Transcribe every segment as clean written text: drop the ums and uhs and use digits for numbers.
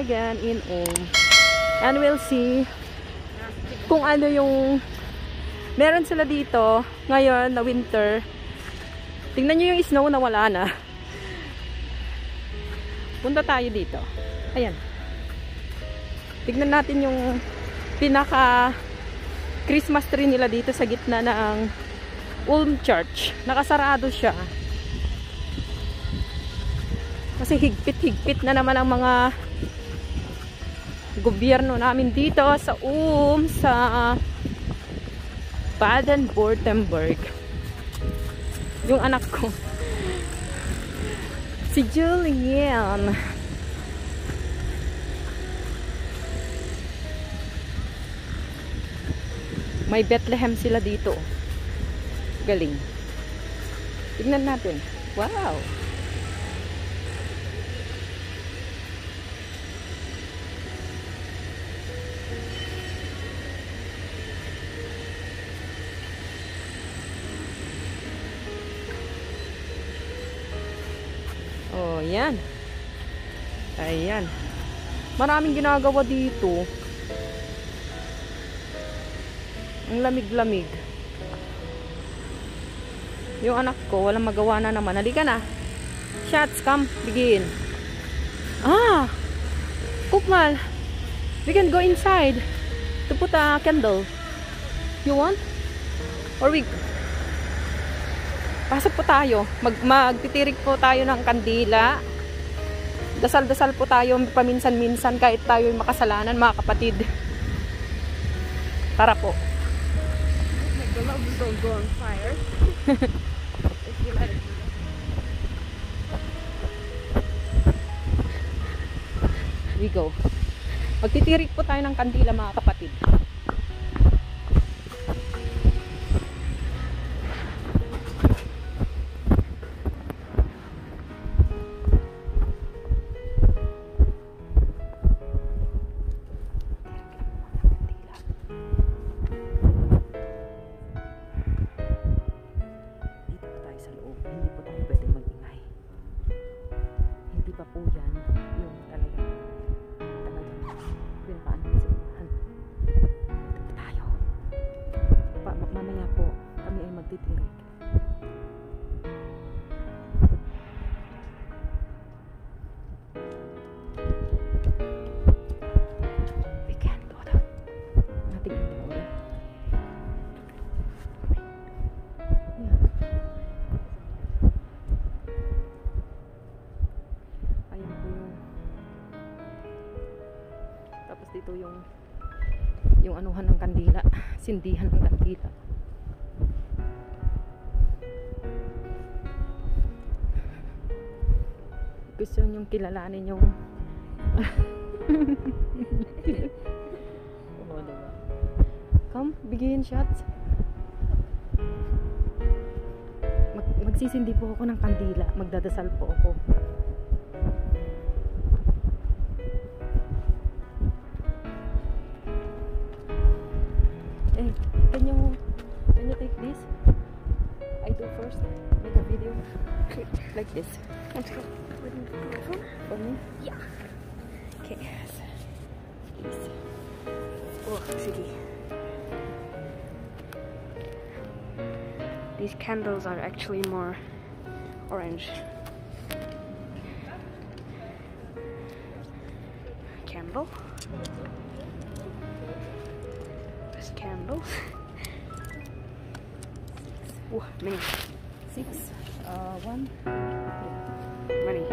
again in Ulm. And we'll see kung ano yung meron sila dito ngayon na winter. Tingnan nyo yung snow na wala na. Punta tayo dito. Ayan. Tignan natin yung pinaka Christmas tree nila dito sa gitna ng Ulm Church. Nakasarado siya. Kasi higpit-higpit na naman ang mga gobyerno namin dito sa Ulm, sa Baden-Württemberg. Yung anak ko, si Julian. May Bethlehem sila dito. Galing. Tignan natin. Wow! Oh, yan. Ayan. Maraming ginagawa dito. Ang lamig-lamig. Yung anak ko, walang magawa na naman. Halika na. Shots, come. Begin. Ah! Kukmal. We can go inside to put a candle. You want? Or we... Pasok po tayo. Magtitirik po tayo ng kandila. Dasal-dasal po tayo paminsan-minsan kahit tayo yung makasalanan, mga kapatid. Tara po. The logs don't go on fire. If you let it go. We go. Magtitirik po tayo ng kandila, mga kapatid. Dito yung anuhan ng kandila, sindihan ng kandila. Gusto nyo kilalanin yung oh, diba? Come, begin shots. Magsisindi po ako ng kandila, magdadasal po ako. Can you take this? I do first. Make a video. Like this. For me? Yeah. Okay. Please. Oh, tricky. These candles are actually more orange. Candle. There's candles. Oh, many. 6. 1. Many.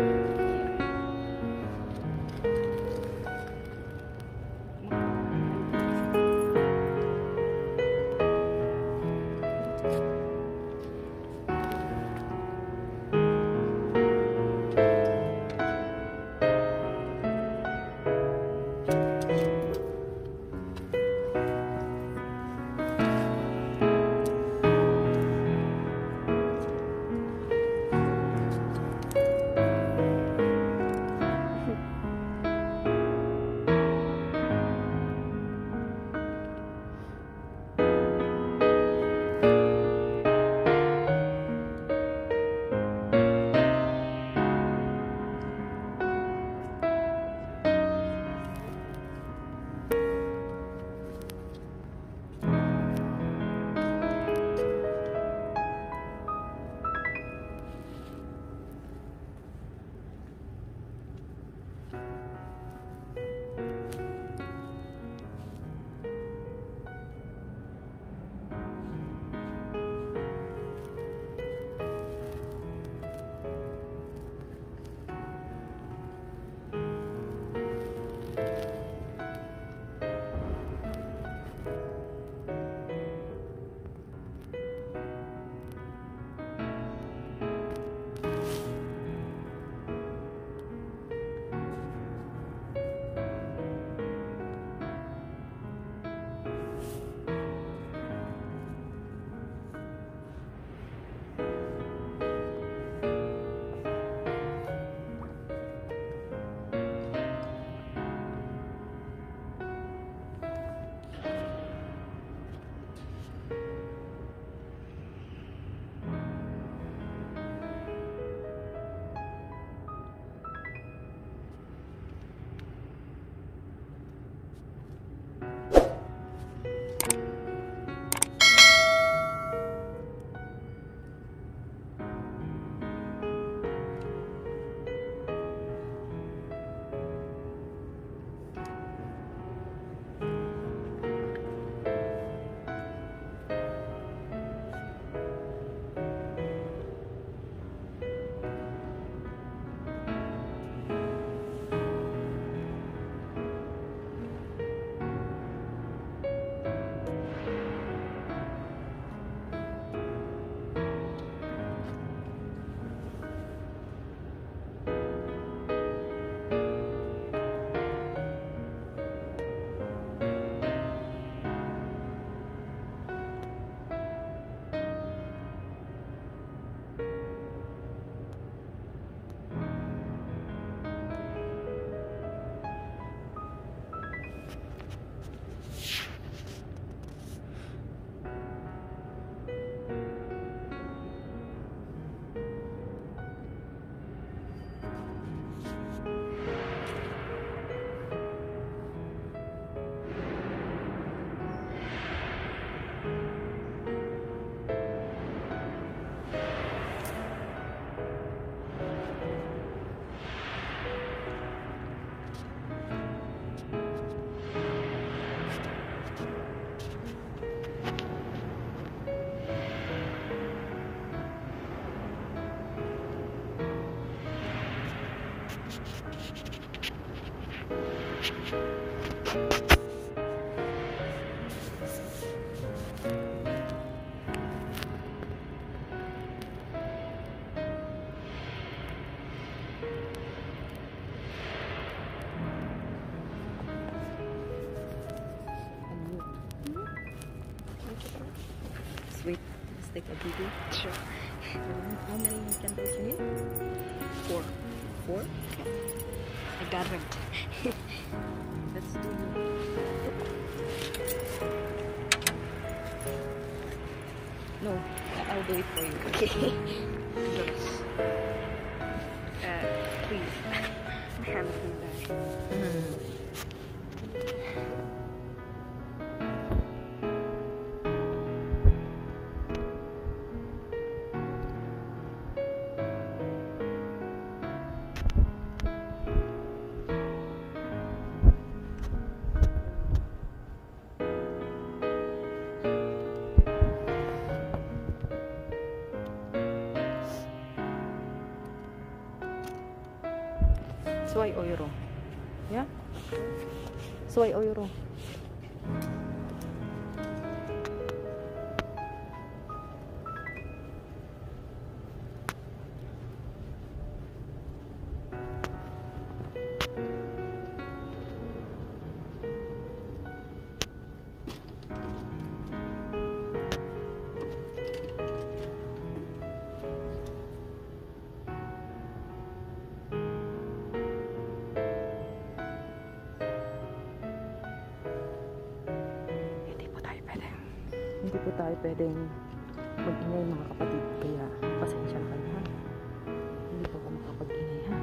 Wait, let's take a video. Sure. How many candles you need? 4. 4? I got it. Let's do No, I'll do it for you. Okay. Those. Please. I haven't been there. Soy euro. Yeah? Soy euro. Hindi po tayo pwedeng mag-ingay mga kapatid, kaya pasensya na kayo ha. Hindi po ako makapag-ingay ha.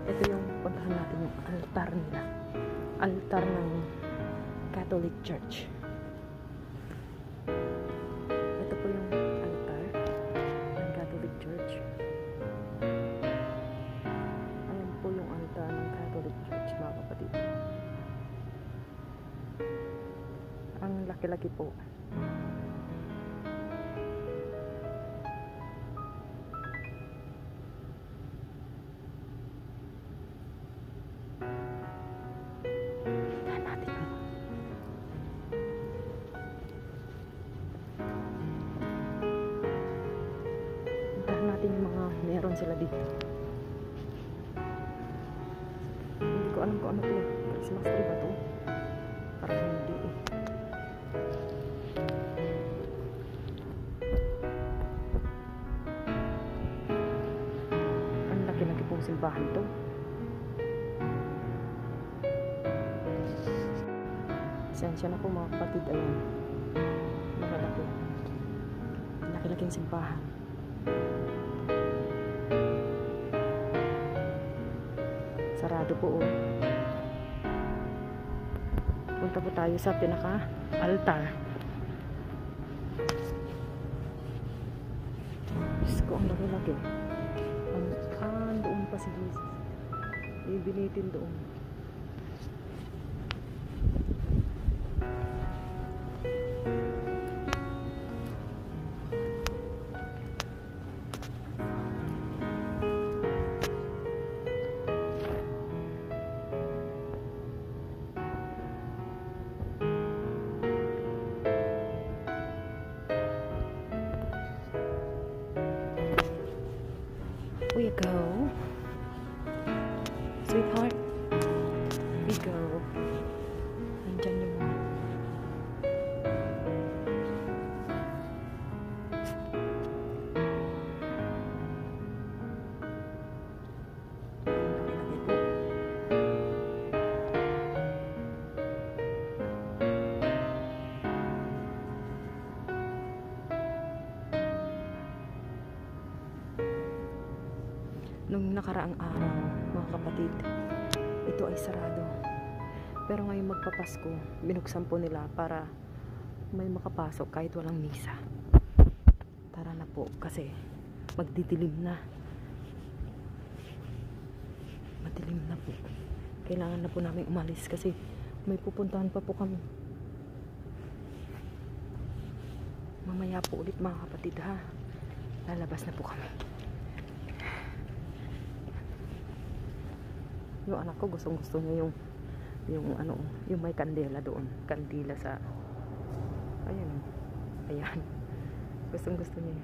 Ito yung puntahan natin yung altar nila. Altar ng Catholic Church. Ito po yung altar ng Catholic Church. Ayan po yung altar ng Catholic Church mga kapatid. Ang laki-laki po. Tingnan natin mo. Tingnan natin yung mga meron sila dito. Hindi ko alam kung ano to. Christmas tree ba to? Parang hindi eh. Laki pong simbahan to. Pasensya na po mga kapatid. Ayan. Malalaki. Laki-laking simbahan. Sarado po oh. Punta po tayo sa pinaka-altar. Diyos ko, ang laki-laki. Doon pa si Jesus. Ibinitin doon. We go. Sweetheart. We go. Nandyan yung mga. Laki-laki po. Nung nakaraang araw, mga kapatid, ito ay sarado. Pero ngayong magpapasko, binuksan po nila para may makapasok kahit walang misa. Tara na po kasi magdidilim na. Madilim na po. Kailangan na po namin umalis kasi may pupuntahan pa po kami. Mamaya po ulit mga kapatid ha. Lalabas na po kami. Yung anak ko gustong-gusto niya yung ano, yung may kandela doon. Kandila sa ayan. Ayan. Gustong-gusto niya.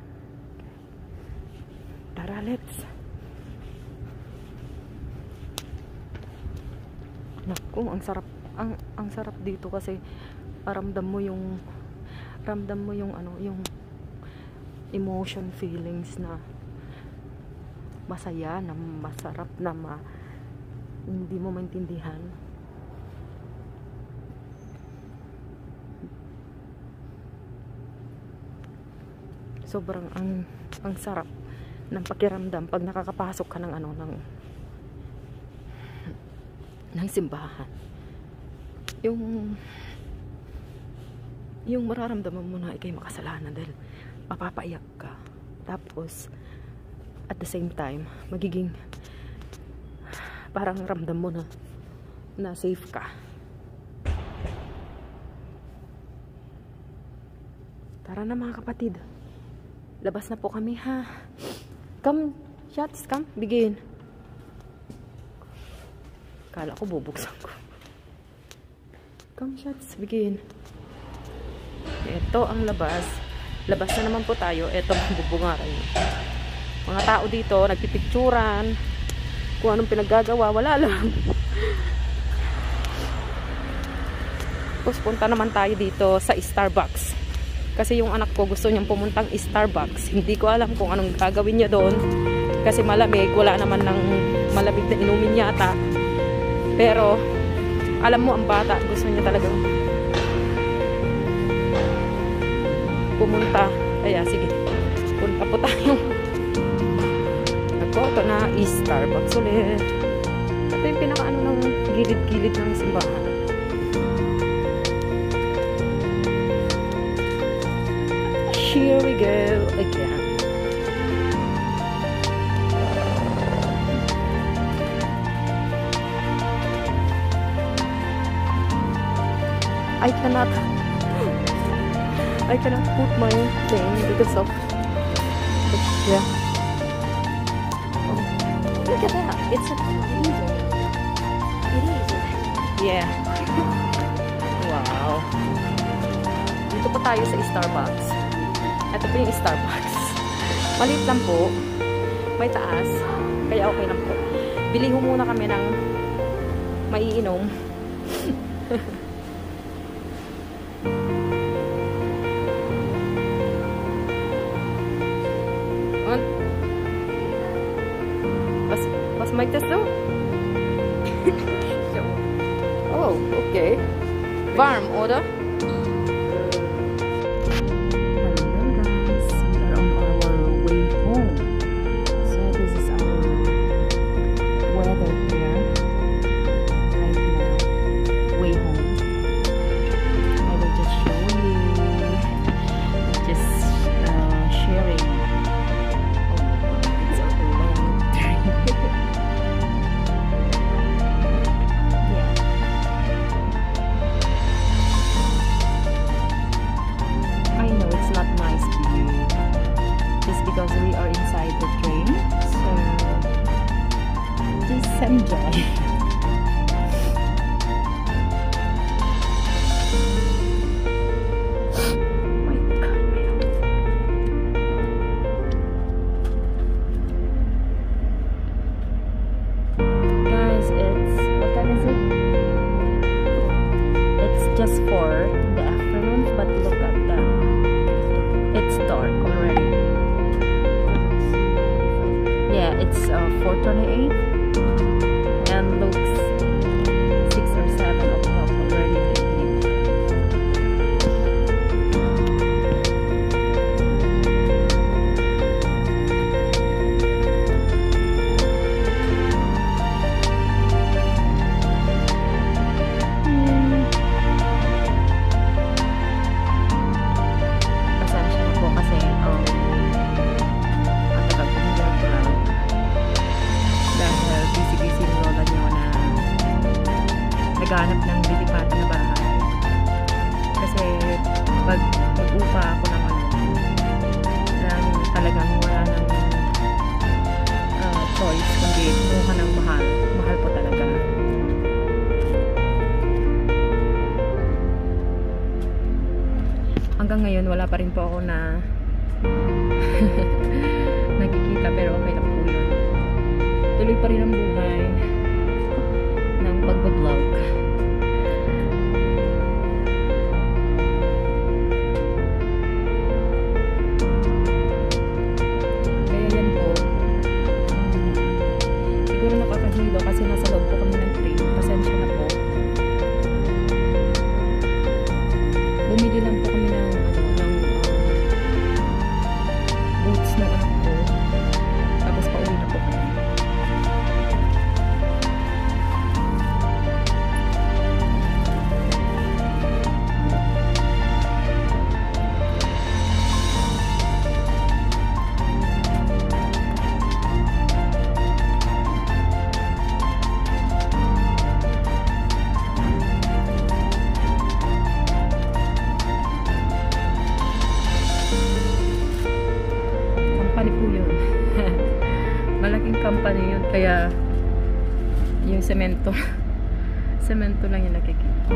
Tara, let's. Naku, ang sarap dito kasi ramdam mo yung ano, yung emotion, feelings na masaya, na masarap, na hindi mo maintindihan. Sobrang ang sarap ng pakiramdam pag nakakapasok ka ng ano, ng simbahan. Yung mararamdaman mo na ikay makasalanan dahil mapapaiyak ka. Tapos at the same time magiging parang ramdam mo na safe ka. Tara na mga kapatid, labas na po kami ha. Come, shots, come, begin. Kala ko bubuksan ko. Come, shots, begin. Ito ang labas. Labas na naman po tayo. Ito ang bubungaran. Mga tao dito, nagpipicturan. Kung anong pinaggagawa, wala lang. Tapos punta naman tayo dito sa Starbucks. Kasi yung anak ko gusto niyang pumuntang Starbucks. Hindi ko alam kung anong gagawin niya doon. Kasi malamig. Wala naman ng malamig na inumin yata. Pero, alam mo, ang bata, gusto niya talagang pumunta. Kaya, sige. Punta po tayo. Ako, ito na, Starbucks ulit. Ito yung pinaka-ano ng gilid-gilid ng simbahan. Here we go again. I cannot put my thing because of yeah. Oh, look at that. It's a freezer. It is. Yeah. Wow. Dito pa tayo sa Starbucks. Ito po yung Starbucks. Maliit lang po. May taas. Kaya okay lang po. Bili ho muna kami ng maiinom. Was mag das so? So. Oh, okay. Warm, oder? Because we are inside the train, so just enjoy. My God, guys, it's what time is it? It's just 4 in the afternoon, but look at that. It's dark already. Yeah, it's 4:28 and looks 6 or 7 o'clock already. Pasensya na po kasi busy-busy yung lola nyo na naghahanap ng lilipatan na bahay. Kasi pag nag-upa ako ng talagang wala ng choice kundi kumuha ng mahal. Mahal po talaga. ngayon wala pa rin po ako na nakikita, pero okay lang po yun. Tuloy pa rin ang buhay ng pagbablog. Kaya yan po, siguro nakakahilo kasi nasa loob po kami ng train. Pasensya na po. Bumili lang po kami ng boots ng anak ko. Tapos pauwi na po kami. Company po yun. Malaking company yun, kaya yung semento semento lang yung nakikita.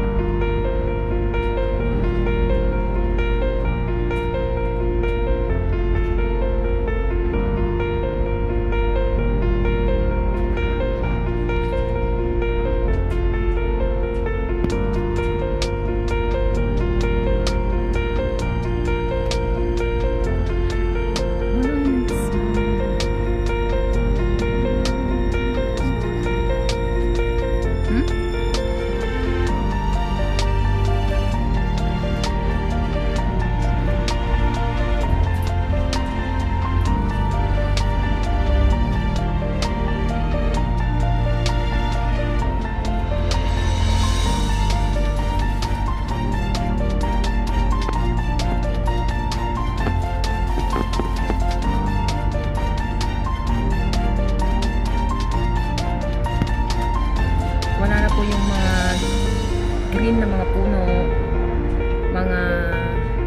Wala na po yung mga green na mga puno, mga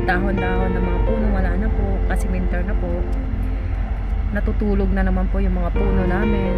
dahon-dahon na mga puno, wala na po kasi winter na po. Natutulog na naman po yung mga puno namin.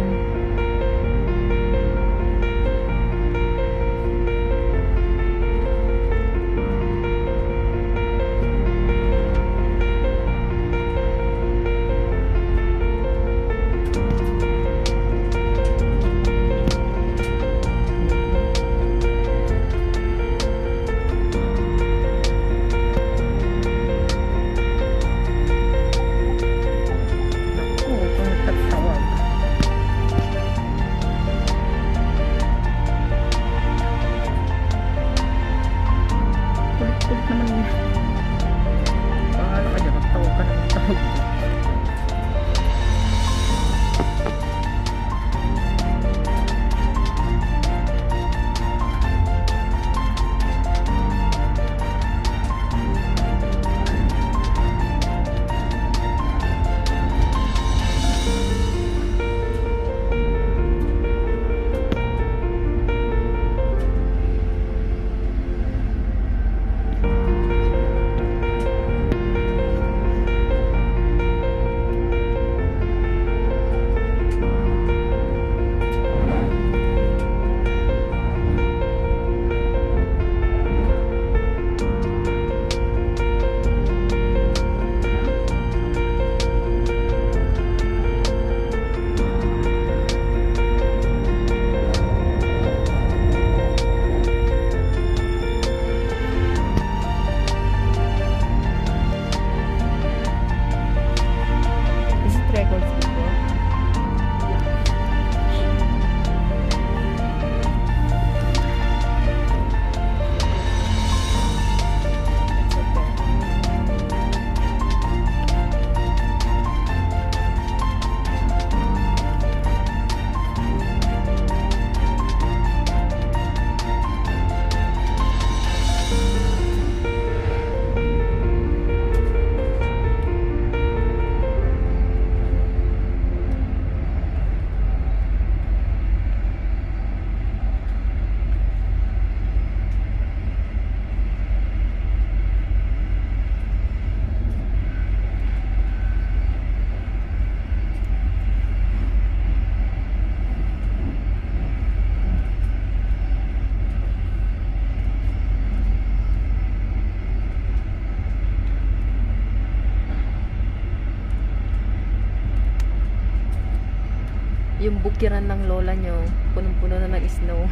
yung bukiran ng lola nyo, punong-puno na ng snow.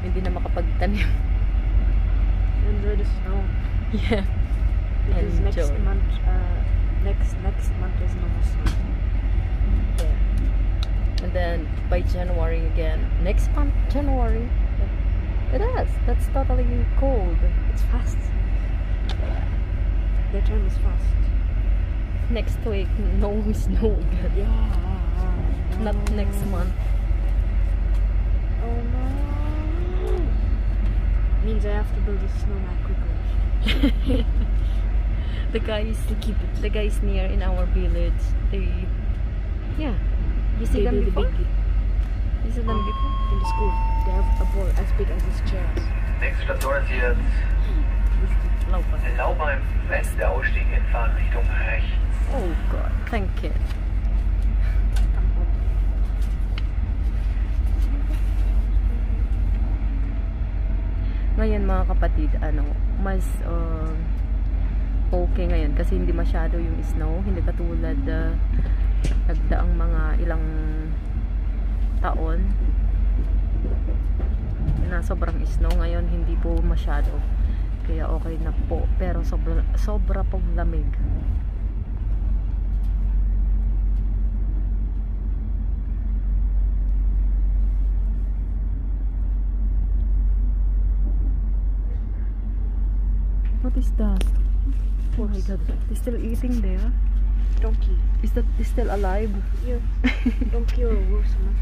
Hindi na makapagtanim. Enjoy the snow. Yeah. Because next Enjoy. month, next month is no more snow. Yeah. And then by January again. Next month, January. It is. That's totally cold. It's fast. The time is fast. Next week, no snow again. Yeah. Not next month. Oh no. Means I have to build a snowman quicker. The guys To keep it. the guys near in our village, they, yeah, you see They them do the before? big You see them before? in the school. They have a ball as big as this chair. Nächste Station ist jetzt Laubheim West, der Ausstieg in Fahrtrichtung rechts. Oh God, thank you. Ngayon mga kapatid, mas okay ngayon kasi hindi masyado yung snow, hindi katulad nagdaang mga ilang taon na sobrang snow. Ngayon hindi po masyado, kaya okay na po, pero sobra pong lamig. What is that? Oh my God, they're still eating there. Donkey. Is that still alive? Yeah. Donkey or worse enough.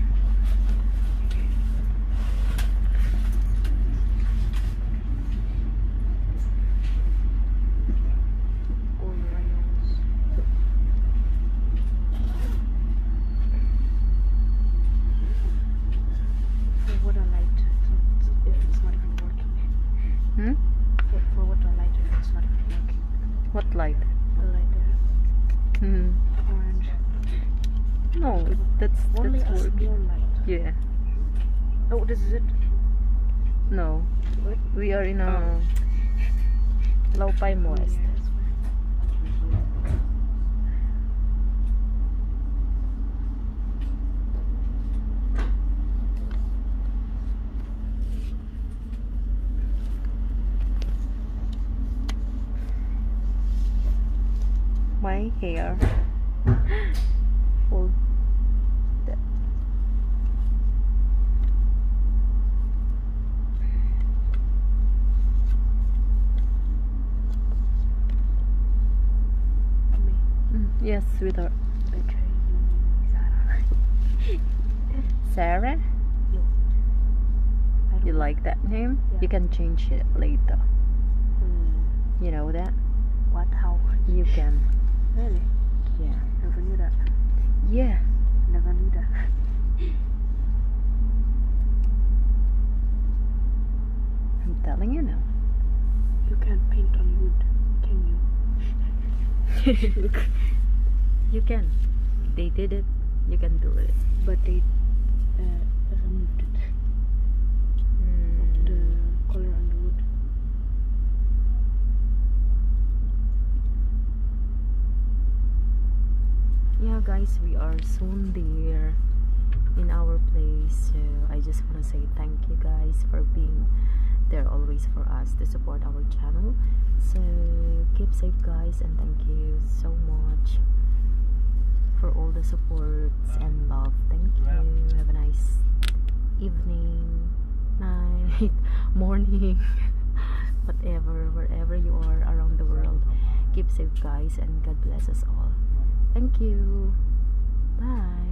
Or rhinos. For what a light. If it's not even working. Hmm? For what a light if it's not even working. What light? The light there. Hmm. Orange. No, that's Only a working. small light. Yeah. Oh, this is it. No, What? we are in a Laupay West. Yeah, that's fine. My hair. Hold that. Me. Yes, sweetheart. Betray you, Zara. Sarah? I don't You know. like that name? Yeah. You can change it later. Hmm. You know that? What? How? You can. Really? Yeah. Never knew that. Yeah. Never knew that. I'm telling you now. You can't paint on wood, can you? You can. They did it. You can do it. But they removed it. The color on the wood. Yeah, guys, we are soon there in our place. So I just want to say thank you guys for being there always for us to support our channel. So keep safe, guys, and thank you so much for all the supports and love. Thank you. Have a nice evening, night, morning, whatever, wherever you are around the world. Keep safe, guys, and God bless us all. Thank you. Bye.